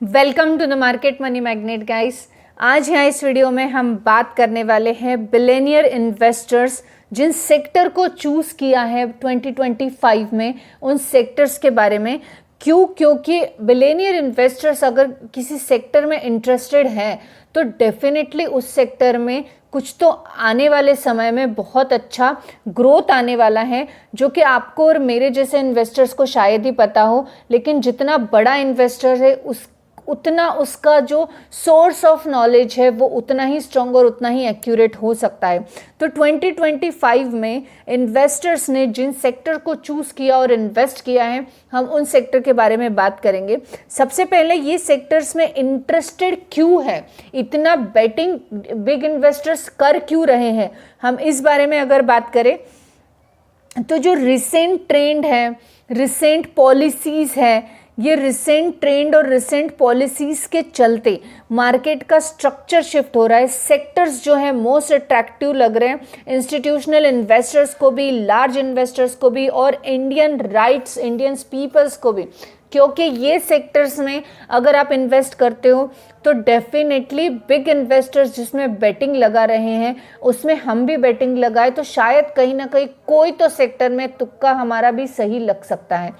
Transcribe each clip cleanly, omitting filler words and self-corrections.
Welcome to the market money magnet guys. आज यहाँ इस वीडियो में हम बात करने वाले हैं बिलियनियर इन्वेस्टर्स जिन सेक्टर को चूज़ किया है 2025 में, उन सेक्टर्स के बारे में। क्योंकि बिलियनियर इन्वेस्टर्स अगर किसी सेक्टर में इंटरेस्टेड हैं तो डेफिनेटली उस सेक्टर में कुछ तो आने वाले समय में बहुत अच्छा ग्रोथ आने वाला है, जो कि आपको और मेरे जैसे इन्वेस्टर्स को शायद ही पता हो। लेकिन जितना बड़ा इन्वेस्टर है उतना उसका जो सोर्स ऑफ नॉलेज है वो उतना ही स्ट्रॉन्ग और उतना ही एक्यूरेट हो सकता है। तो 2025 में इन्वेस्टर्स ने जिन सेक्टर को चूज़ किया और इन्वेस्ट किया है, हम उन सेक्टर के बारे में बात करेंगे। सबसे पहले ये सेक्टर्स में इंटरेस्टेड क्यों है, इतना बेटिंग बिग इन्वेस्टर्स कर क्यों रहे हैं, हम इस बारे में अगर बात करें तो जो रिसेंट ट्रेंड है, रिसेंट पॉलिसीज़ है, ये रिसेंट ट्रेंड और रिसेंट पॉलिसीज़ के चलते मार्केट का स्ट्रक्चर शिफ्ट हो रहा है। सेक्टर्स जो है मोस्ट अट्रैक्टिव लग रहे हैं इंस्टीट्यूशनल इन्वेस्टर्स को भी, लार्ज इन्वेस्टर्स को भी और इंडियन पीपल्स को भी। क्योंकि ये सेक्टर्स में अगर आप इन्वेस्ट करते हो तो डेफिनेटली बिग इन्वेस्टर्स जिसमें बेटिंग लगा रहे हैं उसमें हम भी बेटिंग लगाए तो शायद कहीं ना कहीं कोई तो सेक्टर में तुक्का हमारा भी सही लग सकता है।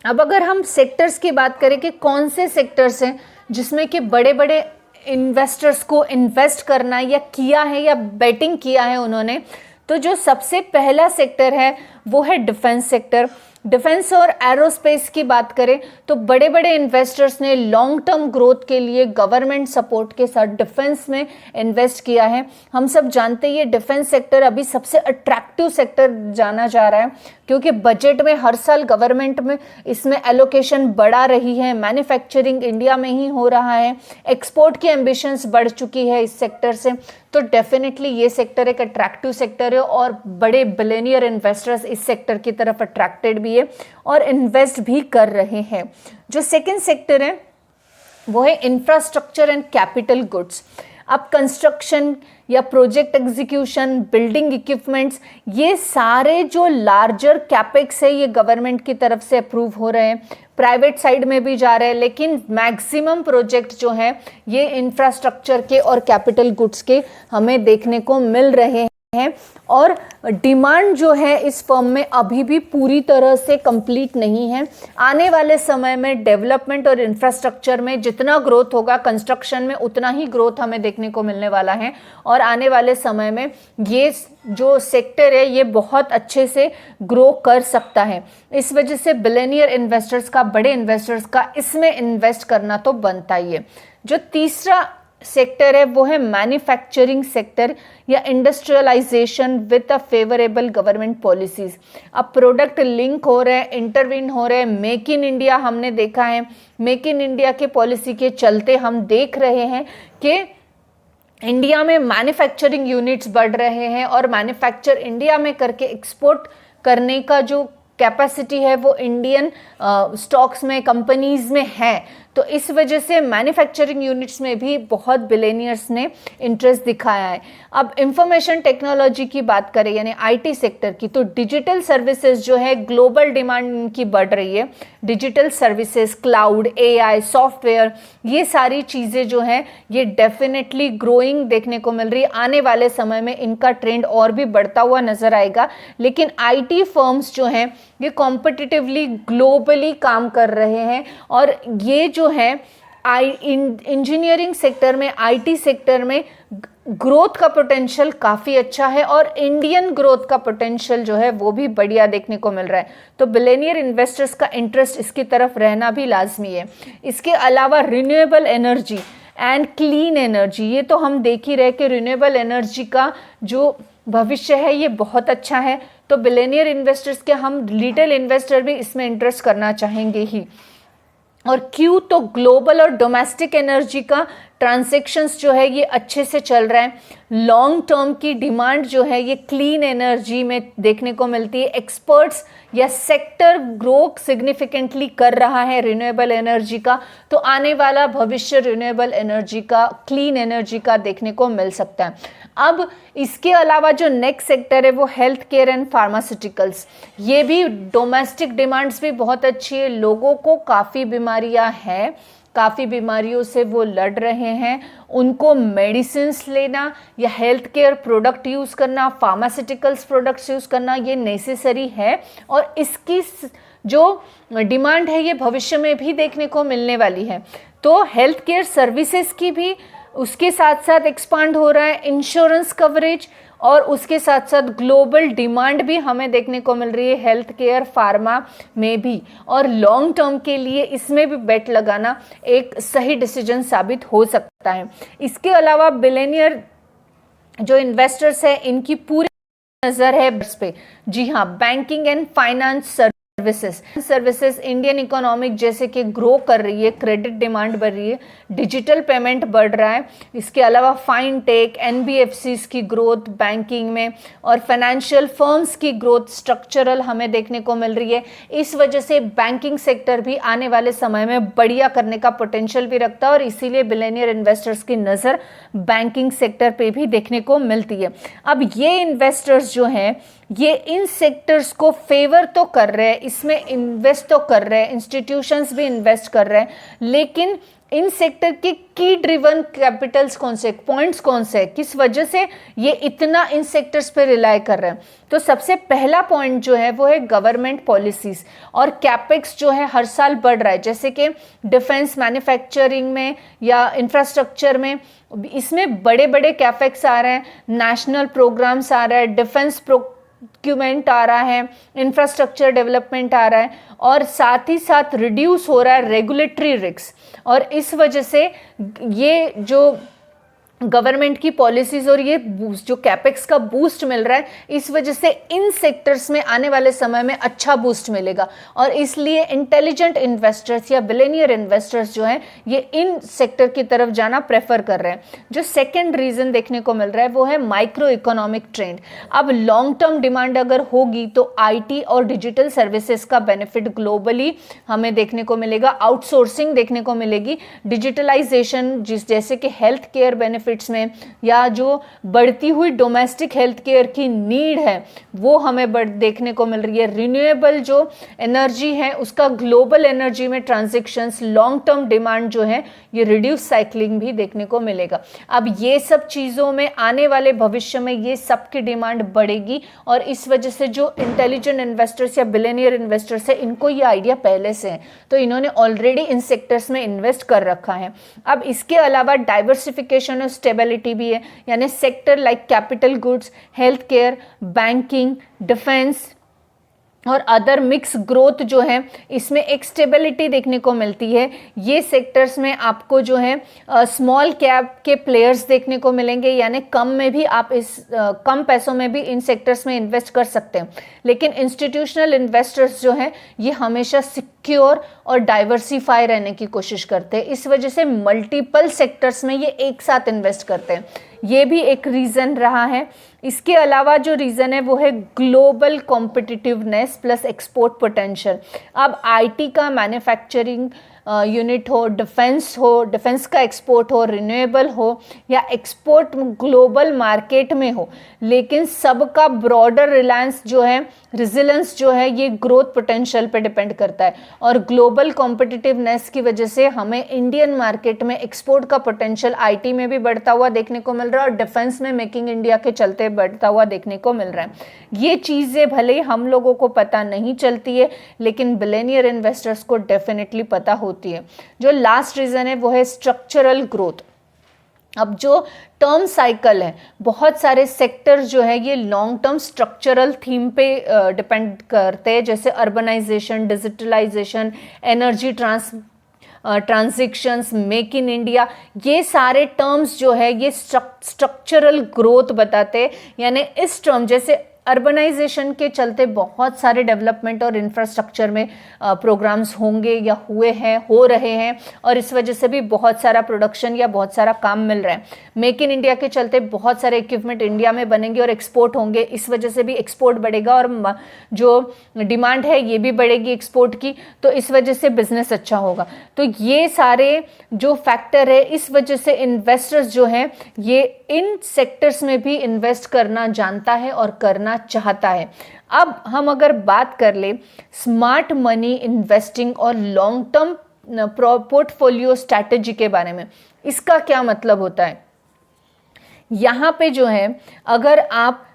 अब अगर हम सेक्टर्स की बात करें कि कौन से सेक्टर्स हैं जिसमें कि बड़े बड़े इन्वेस्टर्स को इन्वेस्ट करना या किया है या बेटिंग किया है उन्होंने, तो जो सबसे पहला सेक्टर है वो है डिफेंस सेक्टर। डिफेंस और एरोस्पेस की बात करें तो बड़े बड़े इन्वेस्टर्स ने लॉन्ग टर्म ग्रोथ के लिए गवर्नमेंट सपोर्ट के साथ डिफेंस में इन्वेस्ट किया है। हम सब जानते हैं ये डिफेंस सेक्टर अभी सबसे अट्रैक्टिव सेक्टर जाना जा रहा है, क्योंकि बजट में हर साल गवर्नमेंट में इसमें एलोकेशन बढ़ा रही है। मैन्युफैक्चरिंग इंडिया में ही हो रहा है, एक्सपोर्ट की एम्बिशंस बढ़ चुकी है इस सेक्टर से। तो डेफिनेटली ये सेक्टर एक अट्रैक्टिव सेक्टर है और बड़े बिलियनियर इन्वेस्टर्स इस सेक्टर की तरफ अट्रैक्टेड भी है और इन्वेस्ट भी कर रहे हैं। जो सेकंड सेक्टर है वो है इंफ्रास्ट्रक्चर एंड कैपिटल गुड्स। अब कंस्ट्रक्शन या प्रोजेक्ट एग्जीक्यूशन, बिल्डिंग इक्विपमेंट्स, ये सारे जो लार्जर कैपेक्स है ये गवर्नमेंट की तरफ से अप्रूव हो रहे हैं, प्राइवेट साइड में भी जा रहे हैं, लेकिन मैक्सिमम प्रोजेक्ट जो है ये इंफ्रास्ट्रक्चर के और कैपिटल गुड्स के हमें देखने को मिल रहे हैं। और डिमांड जो है इस फर्म में अभी भी पूरी तरह से कंप्लीट नहीं है। आने वाले समय में डेवलपमेंट और इंफ्रास्ट्रक्चर में जितना ग्रोथ होगा, कंस्ट्रक्शन में उतना ही ग्रोथ हमें देखने को मिलने वाला है और आने वाले समय में ये जो सेक्टर है ये बहुत अच्छे से ग्रो कर सकता है। इस वजह से बिलियनियर इन्वेस्टर्स का, बड़े इन्वेस्टर्स का इसमें इन्वेस्ट करना तो बनता ही है। जो तीसरा सेक्टर है वो है मैन्युफैक्चरिंग सेक्टर या industrialisation with a favourable government policies. अब प्रोडक्ट लिंक हो रहे हैं, इंटरवीन हो रहे हैं। मेक इन इंडिया हमने देखा है, मेक इन इंडिया के पॉलिसी के चलते हम देख रहे हैं कि इंडिया में मैन्युफैक्चरिंग यूनिट्स बढ़ रहे हैं और मैन्युफैक्चर इंडिया में करके एक्सपोर्ट करने का जो कैपेसिटी है वो इंडियन स्टॉक्स में, कंपनीज में है। तो इस वजह से मैन्युफैक्चरिंग यूनिट्स में भी बहुत बिलियनियर्स ने इंटरेस्ट दिखाया है। अब इंफॉर्मेशन टेक्नोलॉजी की बात करें यानी आईटी सेक्टर की, तो डिजिटल सर्विसेज जो है ग्लोबल डिमांड इनकी बढ़ रही है। Digital services, cloud, AI, software, ये सारी चीज़ें जो हैं ये डेफिनेटली ग्रोइंग देखने को मिल रही है। आने वाले समय में इनका ट्रेंड और भी बढ़ता हुआ नजर आएगा। लेकिन आईटी फर्म्स जो हैं ये कॉम्पिटिटिवली ग्लोबली काम कर रहे हैं और ये जो है इंजीनियरिंग सेक्टर में, आईटी सेक्टर में ग्रोथ का पोटेंशियल काफ़ी अच्छा है और इंडियन ग्रोथ का पोटेंशियल जो है वो भी बढ़िया देखने को मिल रहा है। तो बिलियनियर इन्वेस्टर्स का इंटरेस्ट इसकी तरफ रहना भी लाजमी है। इसके अलावा renewable energy and clean energy, ये तो हम देख ही रहे कि रिन्यूएबल एनर्जी का जो भविष्य है ये बहुत अच्छा है। तो बिलियनियर इन्वेस्टर्स के, हम रिटेल इन्वेस्टर भी इसमें इंटरेस्ट करना चाहेंगे ही। और क्यों, तो ग्लोबल और डोमेस्टिक एनर्जी का ट्रांजैक्शंस जो है ये अच्छे से चल रहा है। लॉन्ग टर्म की डिमांड जो है ये क्लीन एनर्जी में देखने को मिलती है। एक्सपर्ट्स या सेक्टर ग्रो सिग्निफिकेंटली कर रहा है रिन्यूएबल एनर्जी का, तो आने वाला भविष्य रिन्यूएबल एनर्जी का, क्लीन एनर्जी का देखने को मिल सकता है। अब इसके अलावा जो नेक्स्ट सेक्टर है वो हेल्थ केयर एंड फार्मास्यूटिकल्स, ये भी डोमेस्टिक डिमांड्स भी बहुत अच्छी है। लोगों को काफ़ी बीमारियां हैं काफ़ी बीमारियों से वो लड़ रहे हैं, उनको मेडिसिन्स लेना या हेल्थ केयर प्रोडक्ट यूज़ करना, फार्मास्यूटिकल्स प्रोडक्ट्स यूज़ करना ये नेसेसरी है। और इसकी जो डिमांड है ये भविष्य में भी देखने को मिलने वाली है। तो हेल्थ केयर सर्विसेज की भी उसके साथ साथ एक्सपांड हो रहा है, इंश्योरेंस कवरेज, और उसके साथ साथ ग्लोबल डिमांड भी हमें देखने को मिल रही है हेल्थ केयर फार्मा में भी। और लॉन्ग टर्म के लिए इसमें भी बेट लगाना एक सही डिसीजन साबित हो सकता है। इसके अलावा बिलियनियर जो इन्वेस्टर्स है इनकी पूरी नज़र है इस पे। जी हाँ, banking and finance services Indian economic जैसे कि ग्रो कर रही है, क्रेडिट डिमांड बढ़ रही है, डिजिटल पेमेंट बढ़ रहा है। इसके अलावा फाइनटेक, एनबीएफसीज की ग्रोथ बैंकिंग में और फाइनेंशियल फर्म्स की ग्रोथ स्ट्रक्चरल हमें देखने को मिल रही है। इस वजह से बैंकिंग सेक्टर भी आने वाले समय में बढ़िया करने का पोटेंशियल भी रखता है और इसीलिए बिलियनियर इन्वेस्टर्स की नज़र बैंकिंग सेक्टर पे भी देखने को मिलती है। अब ये इन्वेस्टर्स जो हैं ये इन सेक्टर्स को फेवर तो कर रहे हैं, इसमें इन्वेस्ट तो कर रहे हैं, इंस्टीट्यूशंस भी इन्वेस्ट कर रहे हैं, लेकिन इन सेक्टर के की ड्रिवन कैपिटल्स कौन से, पॉइंट्स कौन से, किस वजह से ये इतना इन सेक्टर्स पे रिलाई कर रहे हैं। तो सबसे पहला पॉइंट जो है वो है गवर्नमेंट पॉलिसीज और कैपेक्स जो है हर साल बढ़ रहा है, जैसे कि डिफेंस मैन्युफैक्चरिंग में या इंफ्रास्ट्रक्चर में, इसमें बड़े बड़े कैपेक्स आ रहे हैं, नेशनल प्रोग्राम्स आ रहा है, डिफेंस प्रोक्यूमेंट आ रहा है, इंफ्रास्ट्रक्चर डेवलपमेंट आ रहा है, और साथ ही साथ रिड्यूस हो रहा है रेगुलेटरी रिस्क। और इस वजह से ये जो गवर्नमेंट की पॉलिसीज और ये जो कैपेक्स का बूस्ट मिल रहा है, इस वजह से इन सेक्टर्स में आने वाले समय में अच्छा बूस्ट मिलेगा और इसलिए इंटेलिजेंट इन्वेस्टर्स या बिलियनियर इन्वेस्टर्स जो हैं ये इन सेक्टर की तरफ जाना प्रेफर कर रहे हैं। जो सेकंड रीजन देखने को मिल रहा है वो है माइक्रो इकोनॉमिक ट्रेंड। अब लॉन्ग टर्म डिमांड अगर होगी तो आईटी और डिजिटल सर्विसेज का बेनिफिट ग्लोबली हमें देखने को मिलेगा, आउटसोर्सिंग देखने को मिलेगी, डिजिटलाइजेशन जैसे कि हेल्थ केयर बेनिफिट में या जो बढ़ती हुई डोमेस्टिक हेल्थ केयर की नीड है वो हमें देखने को मिल रही है। रिन्यूएबल जो एनर्जी है उसका ग्लोबल एनर्जी में ट्रांजैक्शंस, लॉन्ग टर्म डिमांड जो है ये रिड्यूस साइक्लिंग भी देखने को मिलेगा। अब ये सब चीज़ों में आने वाले भविष्य में ये सब की डिमांड बढ़ेगी और इस वजह से जो इंटेलिजेंट इन्वेस्टर्स या बिलियनियर इन्वेस्टर्स है इनको ये आइडिया पहले से है, तो इन्होंने ऑलरेडी इन सेक्टर्स में इन्वेस्ट कर रखा है। अब इसके अलावा डाइवर्सिफिकेशन स्टेबिलिटी भी है, यानी sector like capital goods, health care, banking, defence और अदर मिक्स ग्रोथ जो है इसमें एक स्टेबिलिटी देखने को मिलती है। ये सेक्टर्स में आपको जो है स्मॉल कैप के प्लेयर्स देखने को मिलेंगे, यानी कम में भी आप कम पैसों में भी इन सेक्टर्स में इन्वेस्ट कर सकते हैं। लेकिन इंस्टीट्यूशनल इन्वेस्टर्स जो हैं ये हमेशा सिक्योर और डाइवर्सिफाई रहने की कोशिश करते हैं, इस वजह से मल्टीपल सेक्टर्स में ये एक साथ इन्वेस्ट करते हैं। ये भी एक रीज़न रहा है। इसके अलावा जो रीज़न है वो है global competitiveness plus export potential. अब आईटी का मैन्युफैक्चरिंग यूनिट हो, डिफेंस का एक्सपोर्ट हो, रिन्यूएबल हो या एक्सपोर्ट ग्लोबल मार्केट में हो, लेकिन सबका ब्रॉडर रिलायंस जो है, रेजिलेंस जो है ये ग्रोथ पोटेंशियल पे डिपेंड करता है। और ग्लोबल कॉम्पिटिटिवनेस की वजह से हमें इंडियन मार्केट में एक्सपोर्ट का पोटेंशियल आईटी में भी बढ़ता हुआ देखने को मिल रहा है और डिफेंस में मेकिंग इंडिया के चलते बढ़ता हुआ देखने को मिल रहा है। ये चीज़ें भले ही हम लोगों को पता नहीं चलती है लेकिन बिलियनियर इन्वेस्टर्स को डेफिनेटली पता होती है। जो लास्ट रीज़न है वो है स्ट्रक्चरल ग्रोथ। अब जो टर्म साइकिल है, बहुत सारे सेक्टर्स जो है ये लॉन्ग टर्म स्ट्रक्चरल थीम पे डिपेंड करते हैं, जैसे urbanisation, digitalisation, energy transitions, make in India, ये सारे टर्म्स जो है ये स्ट्रक्चरल ग्रोथ बताते हैं। यानी इस टर्म जैसे अर्बनाइजेशन के चलते बहुत सारे डेवलपमेंट और इंफ्रास्ट्रक्चर में प्रोग्राम्स होंगे या हुए हैं, हो रहे हैं और इस वजह से भी बहुत सारा प्रोडक्शन या बहुत सारा काम मिल रहा है। मेक इन इंडिया के चलते बहुत सारे इक्विपमेंट इंडिया में बनेंगे और एक्सपोर्ट होंगे, इस वजह से भी एक्सपोर्ट बढ़ेगा और जो डिमांड है ये भी बढ़ेगी एक्सपोर्ट की, तो इस वजह से बिजनेस अच्छा होगा। तो ये सारे जो फैक्टर है इस वजह से इन्वेस्टर्स जो हैं ये इन सेक्टर्स में भी इन्वेस्ट करना जानता है और करना चाहता है। अब हम अगर बात कर ले स्मार्ट मनी इन्वेस्टिंग और लॉन्ग टर्म पोर्टफोलियो स्ट्रैटेजी के बारे में। इसका क्या मतलब होता है, यहाँ पे जो है अगर आप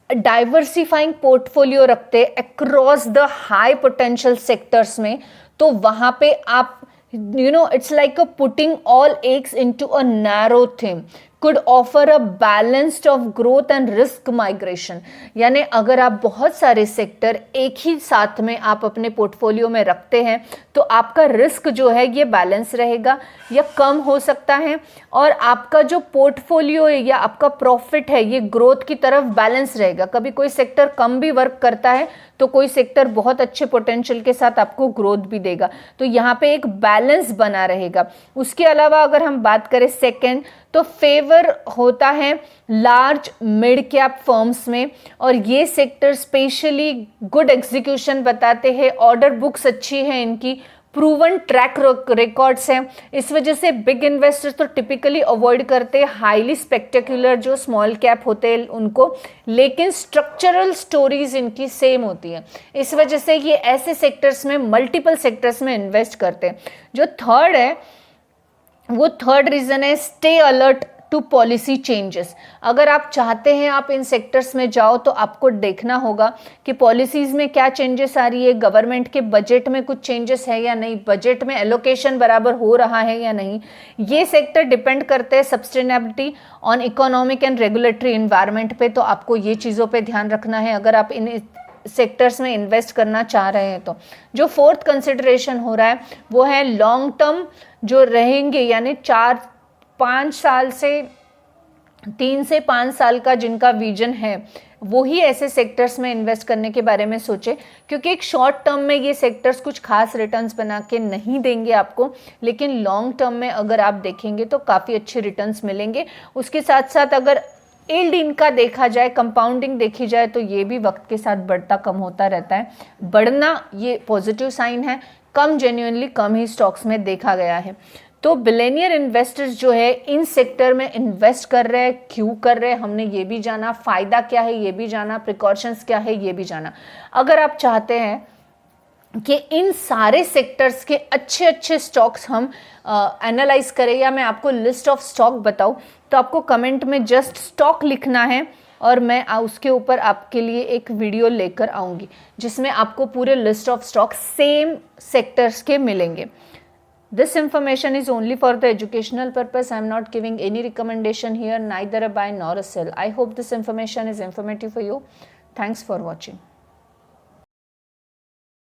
डाइवर्सिफाइंग पोर्टफोलियो रखते across the high potential sectors में, तो वहां पे आप it's like a putting all eggs into a narrow theme could offer a balanced of growth and risk migration। यानी अगर आप बहुत सारे सेक्टर एक ही साथ में आप अपने पोर्टफोलियो में रखते हैं तो आपका रिस्क जो है ये बैलेंस रहेगा या कम हो सकता है, और आपका जो पोर्टफोलियो है या आपका प्रॉफिट है ये ग्रोथ की तरफ बैलेंस रहेगा। कभी कोई सेक्टर कम भी वर्क करता है तो कोई सेक्टर बहुत अच्छे पोटेंशियल के साथ आपको ग्रोथ भी देगा, तो यहाँ पे एक बैलेंस बना रहेगा। उसके अलावा अगर हम बात करें सेकेंड, तो फेवर होता है लार्ज मिड कैप फर्म्स में, और ये सेक्टर स्पेशली गुड एग्जीक्यूशन बताते हैं, ऑर्डर बुक्स अच्छी है इनकी, प्रूवन ट्रैक रिकॉर्ड्स हैं। इस वजह से बिग इन्वेस्टर्स तो टिपिकली अवॉइड करते हैं हाईली स्पेक्टेकुलर जो स्मॉल कैप होते हैं उनको, लेकिन स्ट्रक्चरल स्टोरीज इनकी सेम होती है। इस वजह से ये ऐसे सेक्टर्स में मल्टीपल सेक्टर्स में इन्वेस्ट करते हैं। जो थर्ड है वो थर्ड रीजन है stay alert to policy changes. अगर आप चाहते हैं आप इन सेक्टर्स में जाओ तो आपको देखना होगा कि पॉलिसीज में क्या चेंजेस आ रही है, गवर्नमेंट के बजट में कुछ चेंजेस है या नहीं, बजट में एलोकेशन बराबर हो रहा है या नहीं। ये सेक्टर डिपेंड करते हैं sustainability on economic and regulatory environment पे, तो आपको ये चीज़ों पे ध्यान रखना है अगर आप इन सेक्टर्स में इन्वेस्ट करना चाह रहे हैं तो। जो फोर्थ कंसिडरेशन हो रहा है वो है लॉन्ग टर्म जो रहेंगे, यानी 3 से 5 साल का जिनका विजन है वो ही ऐसे सेक्टर्स में इन्वेस्ट करने के बारे में सोचे, क्योंकि एक शॉर्ट टर्म में ये सेक्टर्स कुछ खास रिटर्न्स बना के नहीं देंगे आपको, लेकिन लॉन्ग टर्म में अगर आप देखेंगे तो काफ़ी अच्छे रिटर्न्स मिलेंगे। उसके साथ साथ अगर यील्ड इनका देखा जाए, कंपाउंडिंग देखी जाए, तो ये भी वक्त के साथ बढ़ता कम होता रहता है। बढ़ना ये पॉजिटिव साइन है, कम जेन्युइनली कम ही स्टॉक्स में देखा गया है। तो बिलियनियर इन्वेस्टर्स जो है इन सेक्टर में इन्वेस्ट कर रहे हैं, क्यों कर रहे हैं हमने ये भी जाना, फ़ायदा क्या है ये भी जाना, प्रिकॉशंस क्या है ये भी जाना। अगर आप चाहते हैं कि इन सारे सेक्टर्स के अच्छे अच्छे स्टॉक्स हम एनालाइज करें या मैं आपको लिस्ट ऑफ स्टॉक बताऊं, तो आपको कमेंट में जस्ट स्टॉक लिखना है और मैं उसके ऊपर आपके लिए एक वीडियो लेकर आऊँगी जिसमें आपको पूरे list of stock same sectors के मिलेंगे। This information is only for the educational purpose. I am not giving any recommendation here, neither a buy nor a sell. I hope this information is informative for you. Thanks for watching.